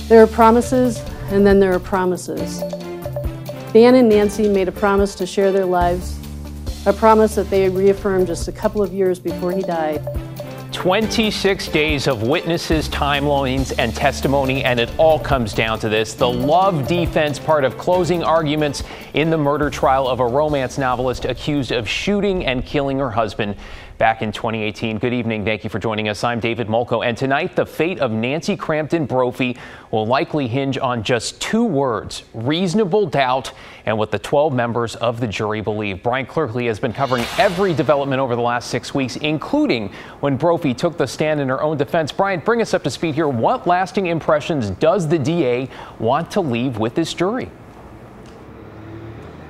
There are promises, and then there are promises. Dan and Nancy made a promise to share their lives, a promise that they reaffirmed just a couple of years before he died. 26 days of witnesses, timelines, and testimony, and it all comes down to this: the love defense part of closing arguments in the murder trial of a romance novelist accused of shooting and killing her husband back in 2018. Good evening. Thank you for joining us. I'm David Molko, and tonight the fate of Nancy Crampton Brophy will likely hinge on just two words: reasonable doubt, and what the 12 members of the jury believe. Brian Clerkley has been covering every development over the last 6 weeks, including when Brophy took the stand in her own defense. Brian, bring us up to speed here. What lasting impressions does the DA want to leave with this jury?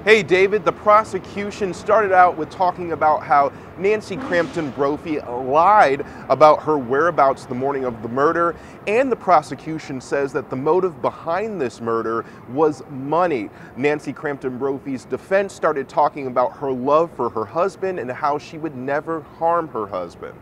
Hey, David, the prosecution started out with talking about how Nancy Crampton Brophy lied about her whereabouts the morning of the murder, and the prosecution says that the motive behind this murder was money. Nancy Crampton Brophy's defense started talking about her love for her husband and how she would never harm her husband.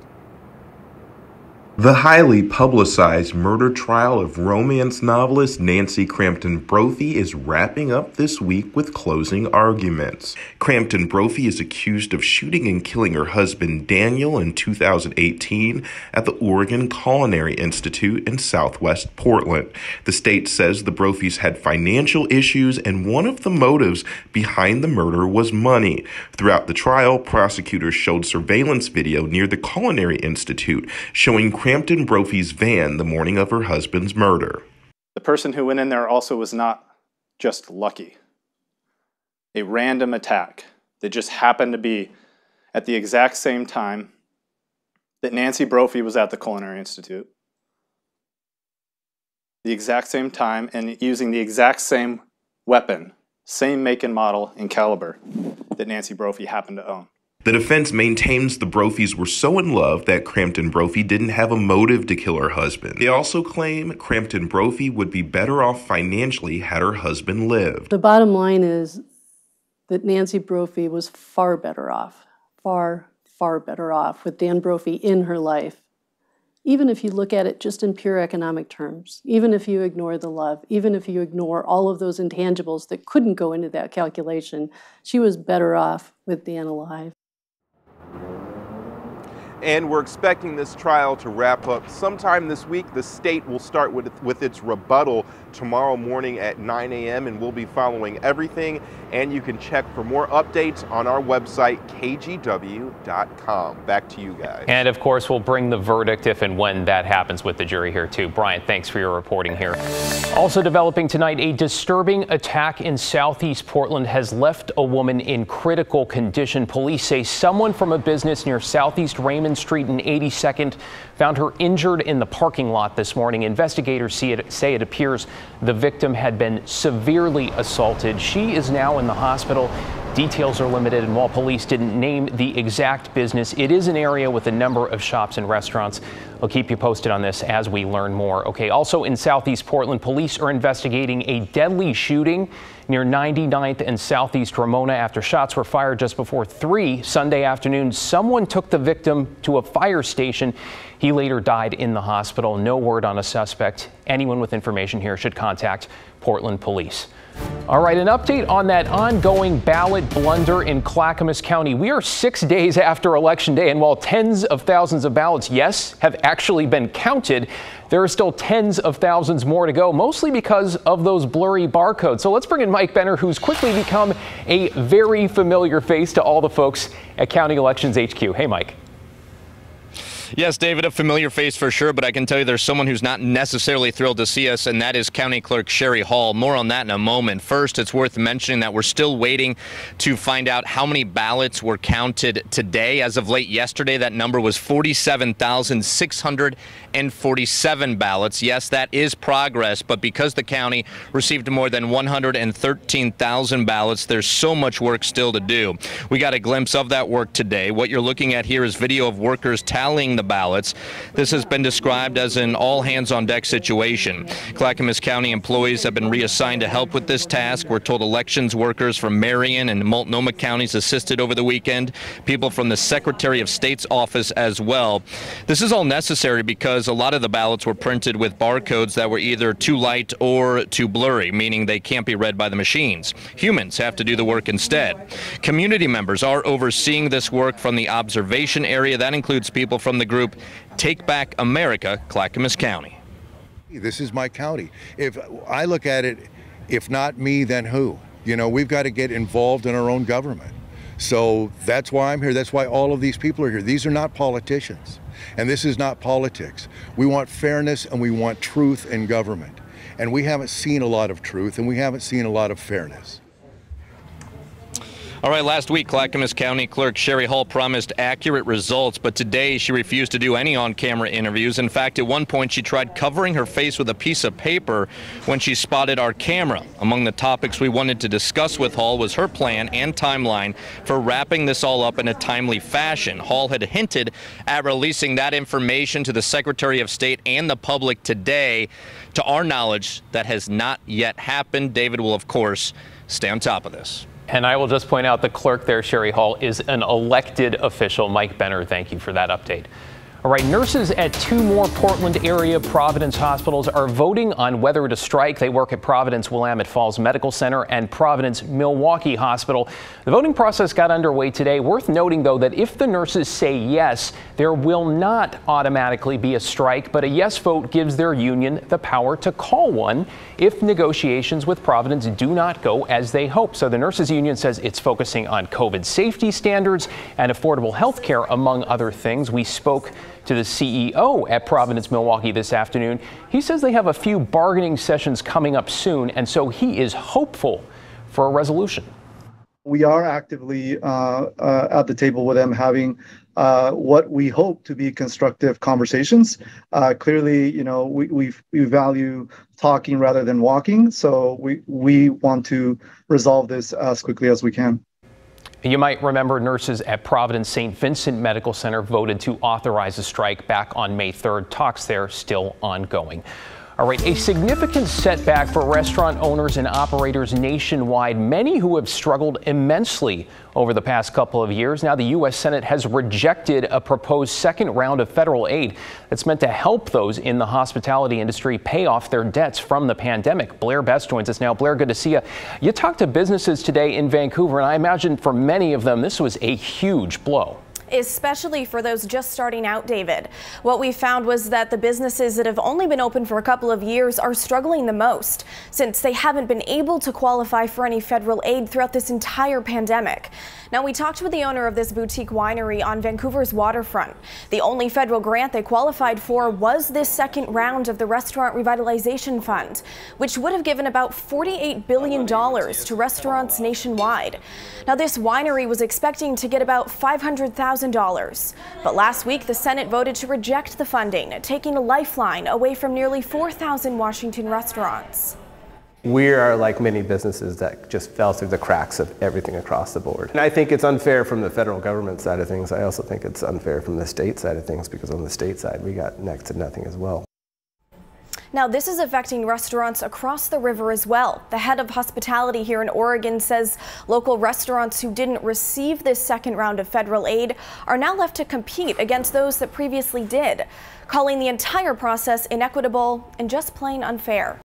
The highly publicized murder trial of romance novelist Nancy Crampton Brophy is wrapping up this week with closing arguments. Crampton Brophy is accused of shooting and killing her husband Daniel in 2018 at the Oregon Culinary Institute in southwest Portland. The state says the Brophys had financial issues, and one of the motives behind the murder was money. Throughout the trial, prosecutors showed surveillance video near the Culinary Institute showing Crampton Brophy's van the morning of her husband's murder. The person who went in there also was not just lucky. A random attack that just happened to be at the exact same time that Nancy Brophy was at the Culinary Institute. The exact same time, and using the exact same weapon, same make and model and caliber that Nancy Brophy happened to own. The defense maintains the Brophys were so in love that Crampton Brophy didn't have a motive to kill her husband. They also claim Crampton Brophy would be better off financially had her husband lived. The bottom line is that Nancy Brophy was far better off, far better off with Dan Brophy in her life. Even if you look at it just in pure economic terms, even if you ignore the love, even if you ignore all of those intangibles that couldn't go into that calculation, she was better off with Dan alive. And we're expecting this trial to wrap up sometime this week. The state will start with its rebuttal tomorrow morning at 9 a.m. and we'll be following everything. And you can check for more updates on our website, KGW.com. Back to you guys. And of course, we'll bring the verdict if and when that happens with the jury here too. Brian, thanks for your reporting here. Also developing tonight, a disturbing attack in southeast Portland has left a woman in critical condition. Police say someone from a business near Southeast Raymond Street and 82nd found her injured in the parking lot this morning. Investigators say it appears the victim had been severely assaulted. She is now in the hospital. Details are limited, and while police didn't name the exact business, it is an area with a number of shops and restaurants. We'll keep you posted on this as we learn more. Okay, also in southeast Portland, police are investigating a deadly shooting near 99th and southeast Ramona after shots were fired just before 3 Sunday afternoon. Someone took the victim to a fire station. He later died in the hospital. No word on a suspect. Anyone with information here should contact Portland Police. All right, an update on that ongoing ballot blunder in Clackamas County. We are 6 days after Election Day, and while tens of thousands of ballots, yes, have actually been counted, there are still tens of thousands more to go, mostly because of those blurry barcodes. So let's bring in Mike Benner, who's quickly become a very familiar face to all the folks at County Elections HQ. Hey, Mike. Yes, David, a familiar face for sure, but I can tell you there's someone who's not necessarily thrilled to see us, and that is County Clerk Sherry Hall. More on that in a moment. First, it's worth mentioning that we're still waiting to find out how many ballots were counted today. As of late yesterday, that number was 47,647 ballots. Yes, that is progress, but because the county received more than 113,000 ballots, there's so much work still to do. We got a glimpse of that work today. What you're looking at here is video of workers tallying the the ballots. This has been described as an all-hands-on-deck situation. Clackamas County employees have been reassigned to help with this task. We're told elections workers from Marion and Multnomah counties assisted over the weekend, people from the Secretary of State's office as well. This is all necessary because a lot of the ballots were printed with barcodes that were either too light or too blurry, meaning they can't be read by the machines. Humans have to do the work instead. Community members are overseeing this work from the observation area. That includes people from the group Take Back America, Clackamas County. This is my county. If I look at it, if not me, then who? You know, we've got to get involved in our own government. So that's why I'm here. That's why all of these people are here. These are not politicians, and this is not politics. We want fairness and we want truth in government. And we haven't seen a lot of truth and we haven't seen a lot of fairness. All right, last week, Clackamas County Clerk Sherry Hall promised accurate results, but today she refused to do any on-camera interviews. In fact, at one point, she tried covering her face with a piece of paper when she spotted our camera. Among the topics we wanted to discuss with Hall was her plan and timeline for wrapping this all up in a timely fashion. Hall had hinted at releasing that information to the Secretary of State and the public today. To our knowledge, that has not yet happened. David will, of course, stay on top of this. And I will just point out the clerk there, Sherry Hall, is an elected official. Mike Benner, thank you for that update. All right, nurses at two more Portland area Providence hospitals are voting on whether to strike. They work at Providence Willamette Falls Medical Center and Providence Milwaukee Hospital. The voting process got underway today. Worth noting, though, that if the nurses say yes, there will not automatically be a strike, but a yes vote gives their union the power to call one if negotiations with Providence do not go as they hope. So the nurses union says it's focusing on COVID safety standards and affordable health care, among other things. We spoke to the CEO at Providence Milwaukee this afternoon. He says they have a few bargaining sessions coming up soon, and so he is hopeful for a resolution. We are actively at the table with them, having what we hope to be constructive conversations. Clearly, you know, we value talking rather than walking, so we want to resolve this as quickly as we can. You might remember nurses at Providence St. Vincent Medical Center voted to authorize a strike back on May 3rd. Talks there still ongoing. All right, a significant setback for restaurant owners and operators nationwide, many who have struggled immensely over the past couple of years. Now the U.S. Senate has rejected a proposed second round of federal aid that's meant to help those in the hospitality industry pay off their debts from the pandemic. Blair Best joins us now. Blair, good to see you. You talked to businesses today in Vancouver, and I imagine for many of them, this was a huge blow. Especially for those just starting out, David. What we found was that the businesses that have only been open for a couple of years are struggling the most, since they haven't been able to qualify for any federal aid throughout this entire pandemic. Now, we talked with the owner of this boutique winery on Vancouver's waterfront. The only federal grant they qualified for was this second round of the Restaurant Revitalization Fund, which would have given about $48 billion to restaurants nationwide. Now, this winery was expecting to get about $500,000, but last week the Senate voted to reject the funding, taking a lifeline away from nearly 4,000 Washington restaurants. We are like many businesses that just fell through the cracks of everything across the board. And I think it's unfair from the federal government side of things. I also think it's unfair from the state side of things, because on the state side we got next to nothing as well. Now, this is affecting restaurants across the river as well. The head of hospitality here in Oregon says local restaurants who didn't receive this second round of federal aid are now left to compete against those that previously did, calling the entire process inequitable and just plain unfair.